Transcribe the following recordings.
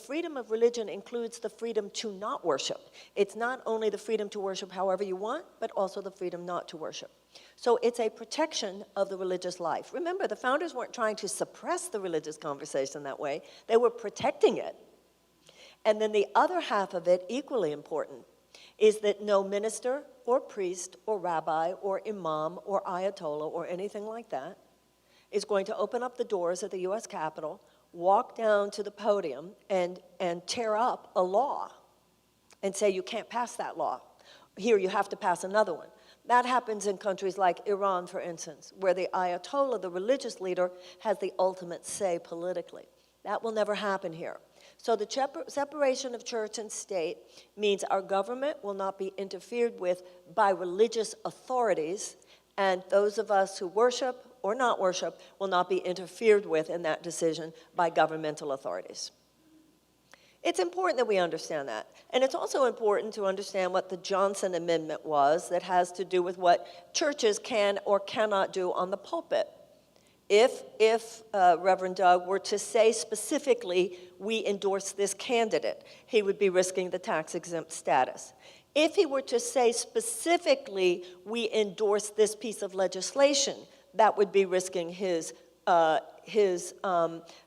freedom of religion includes the freedom to not worship. It's not only the freedom to worship however you want, but also the freedom not to worship. So it's a protection of the religious life. Remember, the founders weren't trying to suppress the religious conversation that way. They were protecting it. And then the other half of it, equally important, is that no minister or priest or rabbi or imam or ayatollah or anything like that is going to open up the doors at the U.S. Capitol, walk down to the podium, and tear up a law and say, you can't pass that law. Here, you have to pass another one. That happens in countries like Iran, for instance, where the Ayatollah, the religious leader, has the ultimate say politically. That will never happen here. So the separation of church and state means our government will not be interfered with by religious authorities, and those of us who worship or not worship will not be interfered with in that decision by governmental authorities. It's important that we understand that. And it's also important to understand what the Johnson Amendment was that has to do with what churches can or cannot do on the pulpit. If Reverend Doug were to say specifically, we endorse this candidate, he would be risking the tax-exempt status. If he were to say specifically, we endorse this piece of legislation, that would be risking his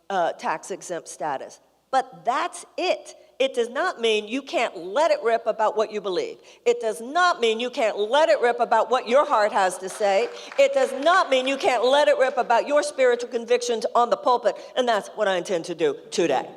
tax-exempt status. But that's it. It does not mean you can't let it rip about what you believe. It does not mean you can't let it rip about what your heart has to say. It does not mean you can't let it rip about your spiritual convictions on the pulpit, and that's what I intend to do today.